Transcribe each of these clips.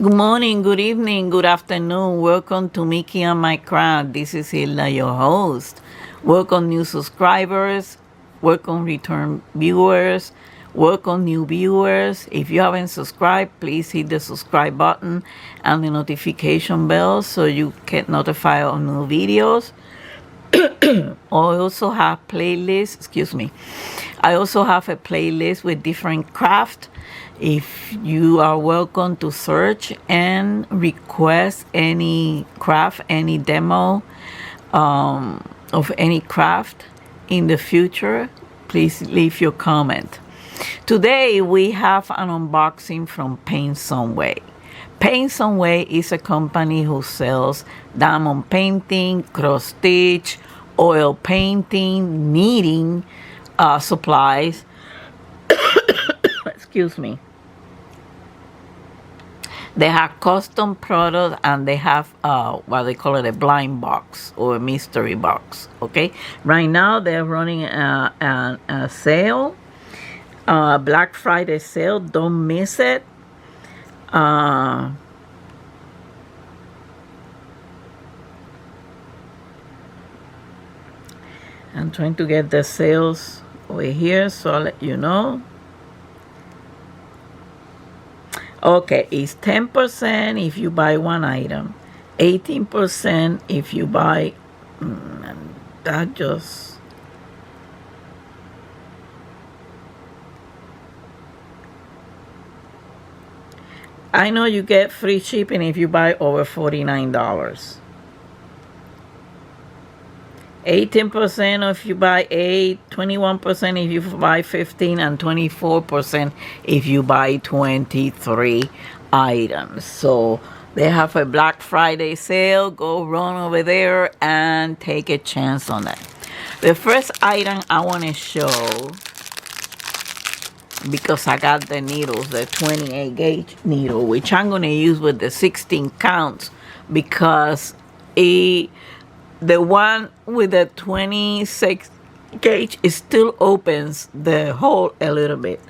Good morning, good evening, good afternoon. Welcome to Mickey and My Craft. This is Hilda, your host. Welcome new subscribers. Welcome return viewers. Welcome new viewers. If you haven't subscribed, please hit the subscribe button and the notification bell so you get notified of new videos. I also have playlists, I also have a playlist with different craft. If you are welcome to search and request any craft, any demo of any craft in the future, please leave your comment. Today we have an unboxing from Paintsomeway. Paintsomeway is a company who sells diamond painting, cross stitch, oil painting, knitting supplies. Excuse me. They have custom products and they have what they call it, a blind box or a mystery box. Okay, right now they're running a sale, Black Friday sale. Don't miss it. I'm trying to get the sales over here, so I'll let you know. Okay, it's 10% if you buy one item, 18% if you buy, and that just, I know you get free shipping if you buy over $49. 18% if you buy 8, 21% if you buy 15, and 24% if you buy 23 items. So they have a Black Friday sale. Go run over there and take a chance on that. The first item I want to show, because I got the needles, the 28 gauge needle, which I'm going to use with the 16 counts, because the one with the 26 gauge, it still opens the hole a little bit.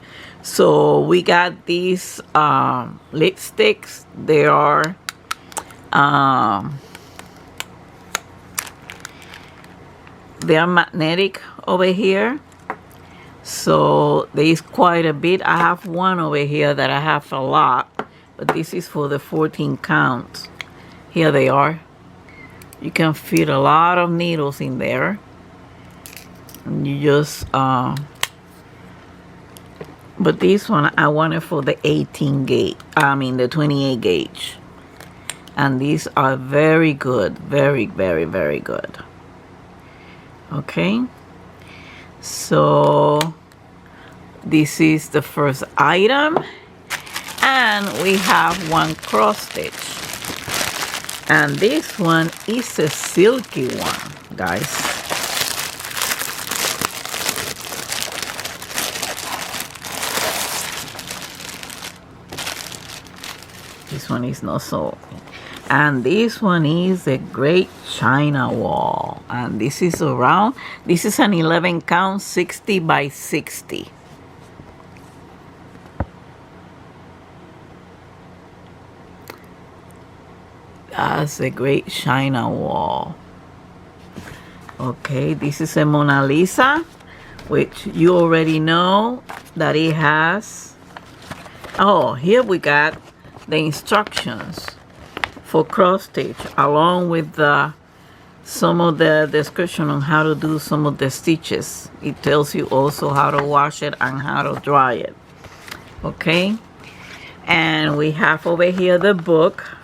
So we got these lipsticks. They are magnetic over here. So there is quite a bit. I have one over here that I have a lot, but this is for the 14 counts. Here they are. You can fit a lot of needles in there. And you just, but this one I wanted for the 18 gauge, the 28 gauge. And these are very good, very, very, very good. Okay. So this is the first item. And we have one cross stitch. And this one is a silky one, guys. This one is not so. And this one is a great China wall. And this is around, this is an 11 count, 60 by 60. That's a great China wall. Okay, this is a Mona Lisa, which you already know that it has. Oh, here we got the instructions for cross stitch, along with some of the description on how to do some of the stitches. It tells you also how to wash it and how to dry it. Okay, and we have over here the book.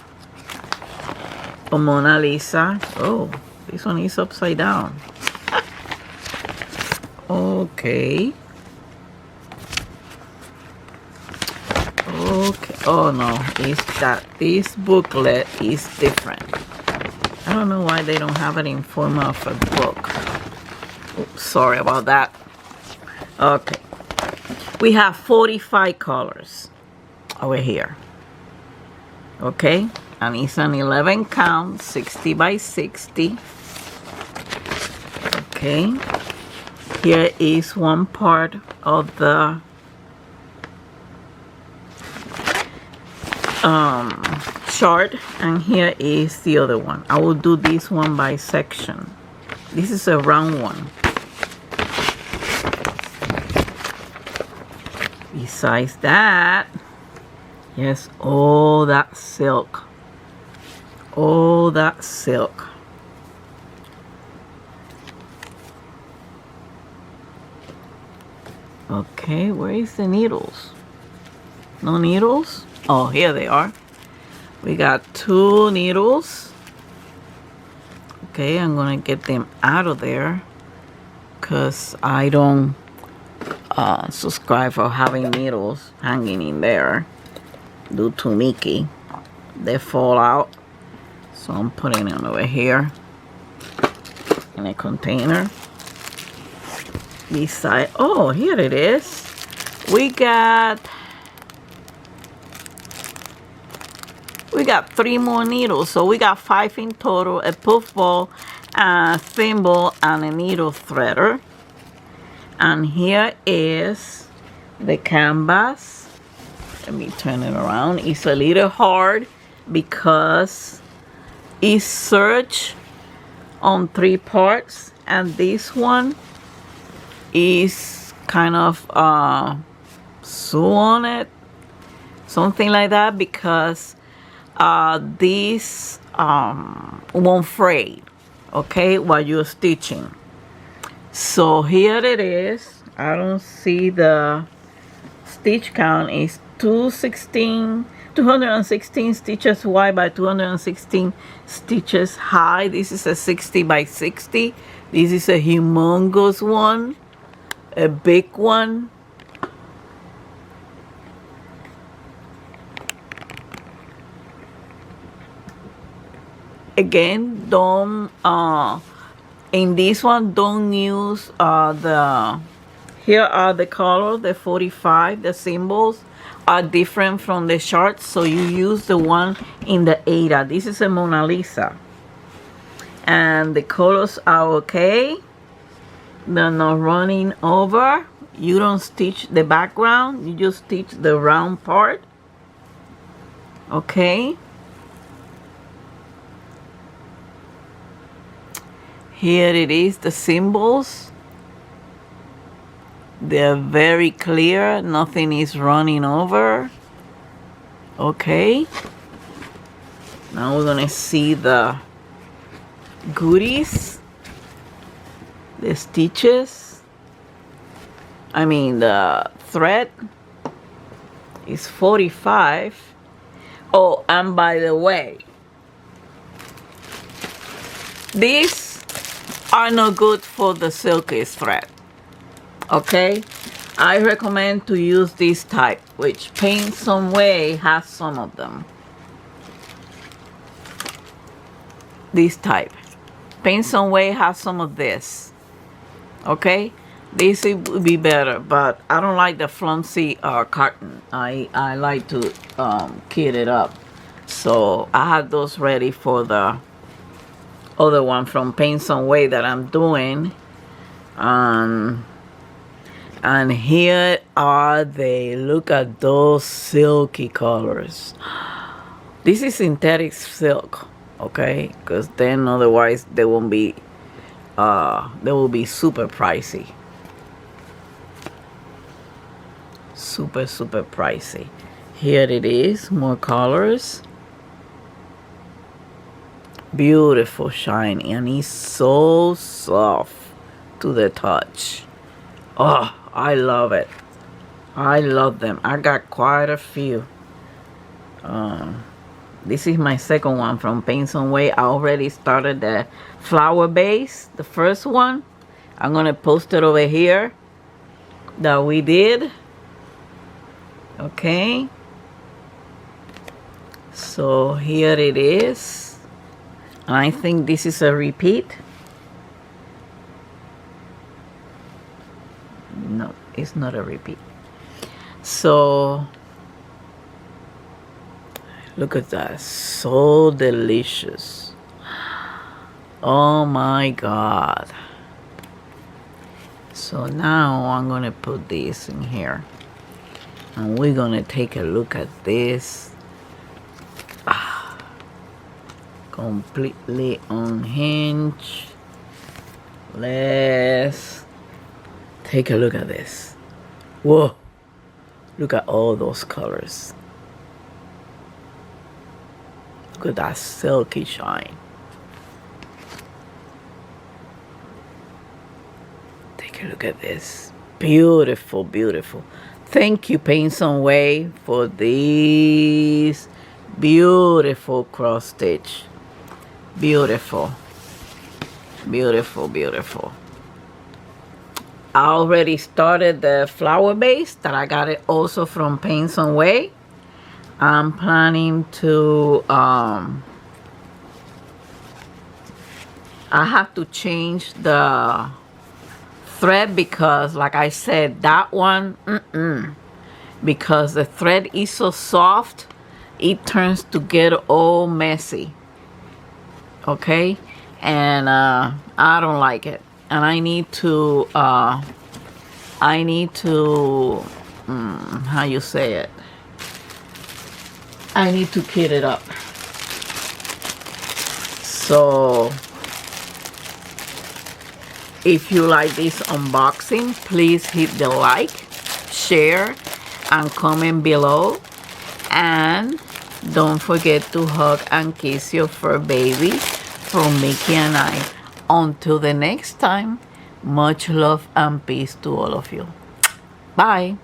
Mona Lisa. Oh, this one is upside down. Okay. Okay. Oh no, it's that this booklet is different. I don't know why they don't have it in form of a book. Oops, sorry about that. Okay. We have 45 colors over here. Okay. And it's an 11 count, 60 by 60. Okay. Here is one part of the chart, and here is the other one. I will do this one by section. This is a round one. Besides that, yes, all that silk. All that silk. Okay, where is the needles? No needles? Oh, here they are. We got 2 needles. Okay, I'm gonna get them out of there because I don't subscribe for having needles hanging in there due to Mickey. They fall out, so I'm putting them over here in a container. Beside, oh, here it is. We got 3 more needles, so we got 5 in total: a puff ball, a thimble, and a needle threader. And here is the canvas. Let me turn it around. It's a little hard because it's serged on 3 parts, and this one is kind of sew on it, something like that, because this won't fray, okay, while you're stitching. So here it is. I don't see the stitch count. Is 216 stitches wide by 216 stitches high. This is a 60 by 60. This is a humongous one, a big one. Again, don't in this one, don't use here are the colors, the 45, the symbols are different from the charts, so you use the one in the Ada. This is a Mona Lisa, and the colors are okay. They're not running over. You don't stitch the background, you just stitch the round part, okay. Here it is, the symbols. They're very clear. Nothing is running over. Okay. Now we're going to see the goodies. The stitches. I mean, the thread is 45. Oh, and by the way, these are not good for the Silky thread, okay. I recommend to use this type, which Paintsomeway has some of them. This type, Paintsomeway has some of this, okay. This would be better, but I don't like the flumpy cotton. I like to kit it up, so I have those ready for the other one from Paintsomeway that I'm doing. And here are they. Look at those silky colors. This is synthetic silk, okay, because then otherwise they won't be they will be super pricey, super pricey. Here it is, more colors. Beautiful, shiny, and it's so soft to the touch. Oh, I love it. I love them. I got quite a few. This is my second one from Paintsomeway. I already started the flower base, the first one. I'm gonna post it over here that we did. Okay. So here it is. I think this is a repeat. No, it's not a repeat. So look at that, so delicious. Oh my God. So now I'm gonna put this in here, and we're gonna take a look at this completely unhinged. Let's take a look at this. Whoa, look at all those colors. Look at that silky shine. Take a look at this. Beautiful, beautiful. Thank you, Paintsomeway, for these beautiful cross stitch. Beautiful. Beautiful, beautiful. I already started the flower base that I got it also from Paintsomeway. I'm planning to I have to change the thread because, like I said, that one because the thread is so soft, it turns to get all messy. Okay, and I don't like it, and I need to how you say it, I need to kit it up. So if you like this unboxing, please hit the like, share, and comment below. And don't forget to hug and kiss your fur baby from Mickey and I. Until the next time, much love and peace to all of you. Bye.